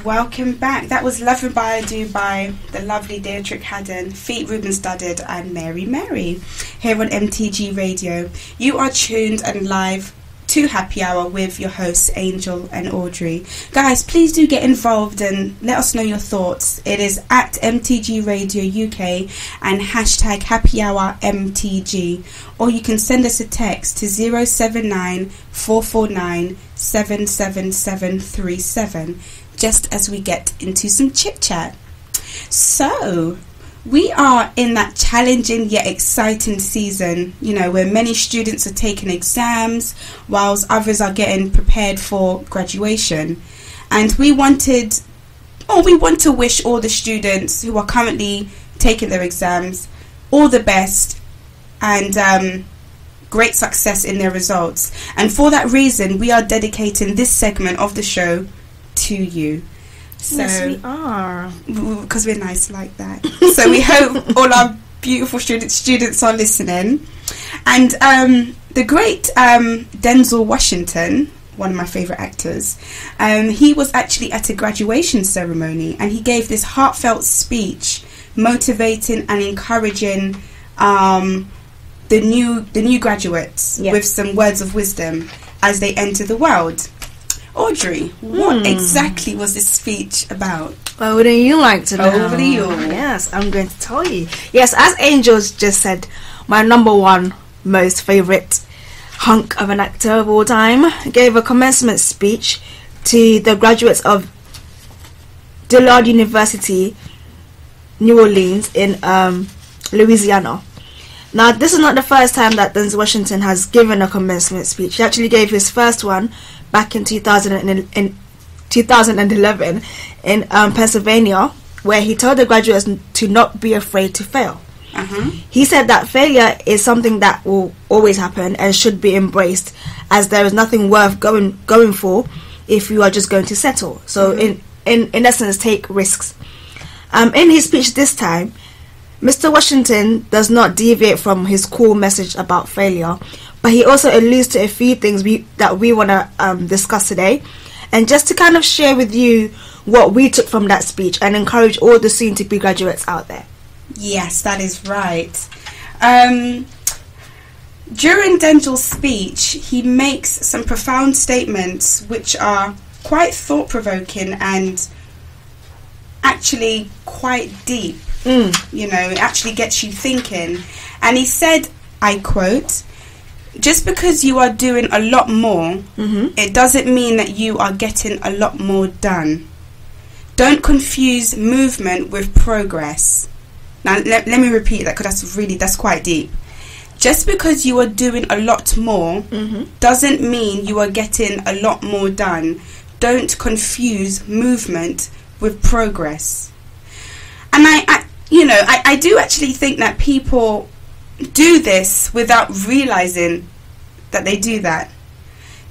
Welcome back. That was Love and By Do by the lovely Deirdre Haddon, Feet Ruben Studded and Mary here on MTG Radio. You are tuned and live to Happy Hour with your hosts Angel and Audrey. Guys, please do get involved and let us know your thoughts. It is at MTG Radio UK and hashtag Happy Hour MTG, or you can send us a text to 079 449 77737 just as we get into some chit chat. So we are in that challenging yet exciting season, you know, where many students are taking exams whilst others are getting prepared for graduation. And we want to wish all the students who are currently taking their exams all the best and great success in their results. And for that reason, we are dedicating this segment of the show to you. So, yes, we are, because we're nice like that. So we hope all our beautiful students are listening. And the great Denzel Washington, one of my favourite actors, he was actually at a graduation ceremony, and he gave this heartfelt speech, motivating and encouraging the new graduates with some words of wisdom as they enter the world. Audrey, what exactly was this speech about? Well, wouldn't you like to know? Over to you. Yes, I'm going to tell you. Yes, as Angel's just said, my number one most favourite hunk of an actor of all time gave a commencement speech to the graduates of Dillard University, New Orleans in Louisiana. Now, this is not the first time that Denzel Washington has given a commencement speech. He actually gave his first one back in 2011 in Pennsylvania, where he told the graduates to not be afraid to fail. He said that failure is something that will always happen and should be embraced, as there is nothing worth going for if you are just going to settle. So in essence, take risks. In his speech this time, Mr. Washington does not deviate from his core message about failure, but he also alludes to a few things that we want to discuss today, and just to kind of share with you what we took from that speech and encourage all the soon-to-be graduates out there. Yes, that is right. During Denzel's speech, he makes some profound statements which are quite thought-provoking and actually quite deep. You know, it actually gets you thinking. And he said, I quote, "Just because you are doing a lot more, it doesn't mean that you are getting a lot more done. Don't confuse movement with progress." Now, let me repeat that, because that's quite deep. Just because you are doing a lot more doesn't mean you are getting a lot more done. Don't confuse movement with progress. And I do actually think that people do this without realizing that they do that.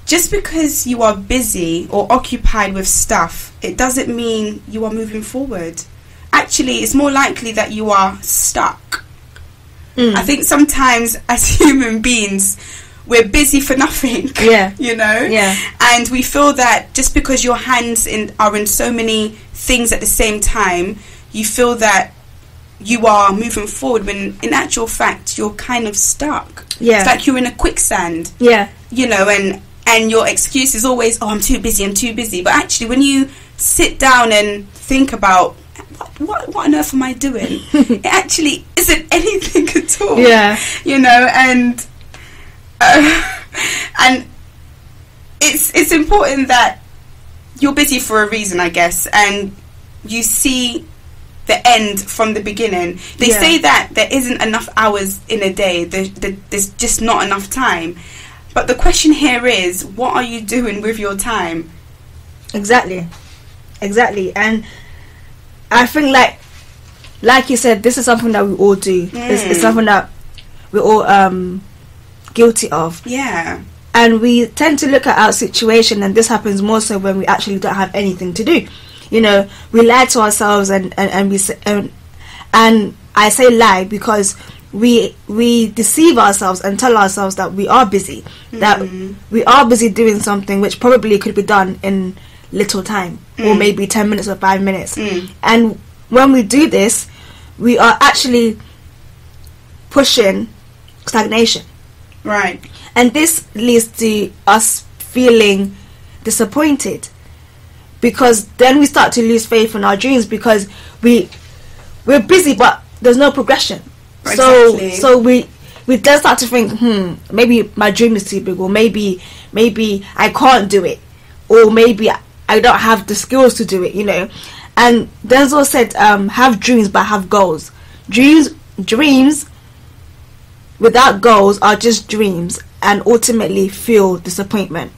Just because you are busy or occupied with stuff, it doesn't mean you are moving forward. Actually, it's more likely that you are stuck. I think sometimes as human beings, we're busy for nothing. You know? And we feel that just because your hands are in so many things at the same time, you feel that you are moving forward, when in actual fact you're kind of stuck. It's like you're in a quicksand. You know, and your excuse is always, oh, I'm too busy. But actually, when you sit down and think about what on earth am I doing, it actually isn't anything at all. You know, and it's important that you're busy for a reason, I guess, and you see the end from the beginning. They say that there isn't enough hours in a day. There's just not enough time. But the question here is, what are you doing with your time? Exactly. And I think, like you said, this is something that we all do. It's something that we're all guilty of. And we tend to look at our situation, and this happens more so when we actually don't have anything to do. You know, we lie to ourselves, and we say, and I say lie because we deceive ourselves and tell ourselves that we are busy, that we are busy doing something which probably could be done in little time, or maybe 10 minutes or 5 minutes. And when we do this, we are actually pushing stagnation. Right. And this leads to us feeling disappointed, because then we start to lose faith in our dreams, because we're busy but there's no progression. Exactly. So we then start to think, maybe my dream is too big, or maybe I can't do it, or maybe I don't have the skills to do it, you know. And Denzel said, have dreams but have goals. Dreams without goals are just dreams, and ultimately feel disappointment.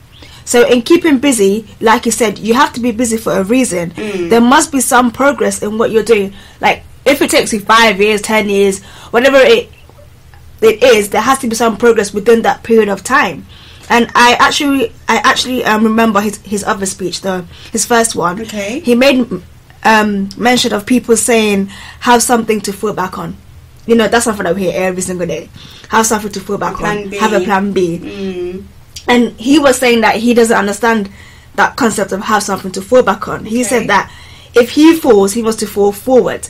So in keeping busy, like you said, you have to be busy for a reason. There must be some progress in what you're doing. Like, if it takes you 5 years, 10 years, whatever it is, there has to be some progress within that period of time. And I actually remember his other speech, his first one. Okay. He made mention of people saying, have something to fall back on. You know, that's something that we hear every single day. Have something to fall back on. Have a plan B. And he was saying that he doesn't understand that concept of have something to fall back on. He said that if he falls, he wants to fall forward.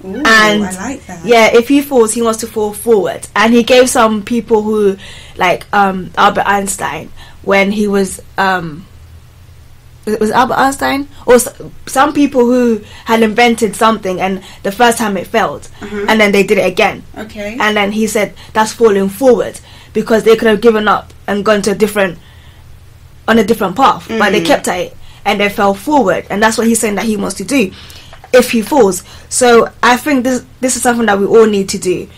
Ooh, and I like that. Yeah, if he falls, he wants to fall forward. And he gave some people who, like Albert Einstein, when he was it was Albert Einstein, or some people who had invented something and the first time it failed, and then they did it again. Okay. And then he said that's falling forward, because they could have given up and gone to a different path, but they kept at it and they fell forward. And that's what he's saying that he wants to do if he falls. So I think this is something that we all need to do.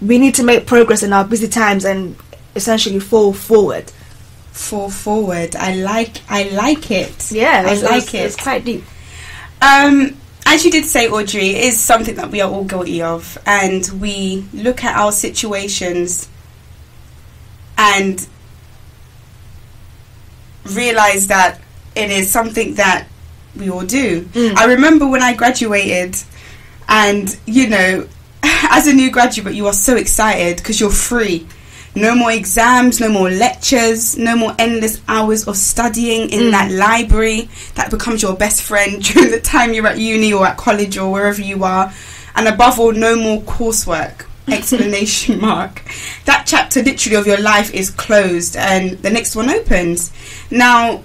We need to make progress in our busy times and essentially fall forward. Fall forward. I like it. Yeah, I like it. It's quite deep. As you did say, Audrey, it is something that we are all guilty of, and we look at our situations and realize that it is something that we all do. I remember when I graduated, and you know, as a new graduate, you are so excited because you're free. No more exams, no more lectures, no more endless hours of studying in that library that becomes your best friend during the time you're at uni or at college or wherever you are. And above all, no more coursework. Exclamation mark. That chapter literally of your life is closed and the next one opens. Now,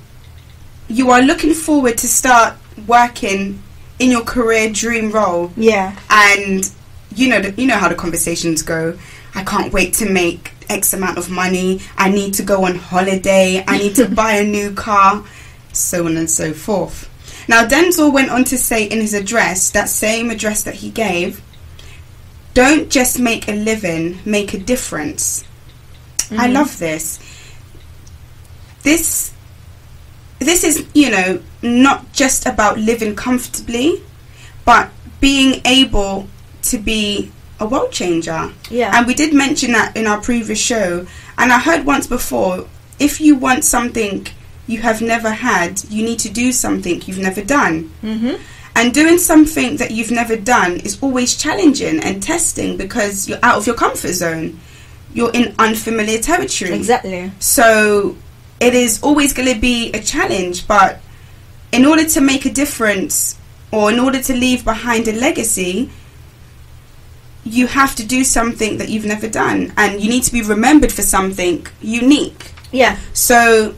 you are looking forward to start working in your career dream role. Yeah. And you know how the conversations go. I can't wait to make X amount of money. I need to go on holiday. I need to buy a new car, so on and so forth. Now, Denzel went on to say in his address, that same address that he gave, don't just make a living, make a difference. I love this. This is, you know, not just about living comfortably, but being able to be a world changer. Yeah. And we did mention that in our previous show, and I heard once before, if you want something you have never had, you need to do something you've never done. And doing something that you've never done is always challenging and testing, because you're out of your comfort zone, you're in unfamiliar territory. Exactly. So it is always going to be a challenge, but in order to make a difference, or in order to leave behind a legacy, you have to do something that you've never done, and you need to be remembered for something unique. Yeah. So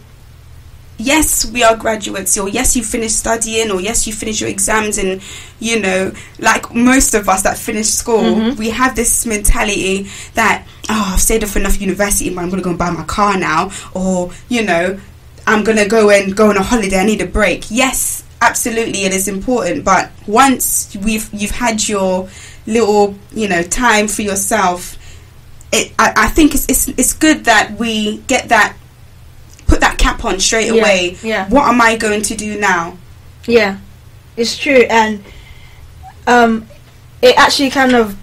yes, we are graduates, or yes, you finished studying, or yes, you finished your exams, and you know, like most of us that finish school, we have this mentality that, oh, I've saved up enough university money, I'm going to go and buy my car now, or you know, I'm going to go on a holiday, I need a break. Yes, absolutely, it is important, but once you've had your little, you know, time for yourself, I think it's good that we get that, put that cap on straight away. Yeah. What am I going to do now? Yeah, it's true. And it actually kind of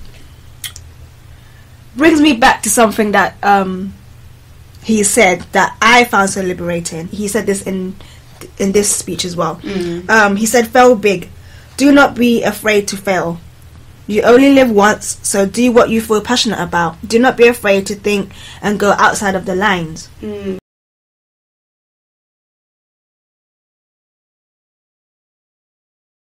brings me back to something that he said that I found so liberating. He said this in this speech as well. He said, fail big. Do not be afraid to fail. You only live once, so do what you feel passionate about. Do not be afraid to think and go outside of the lines.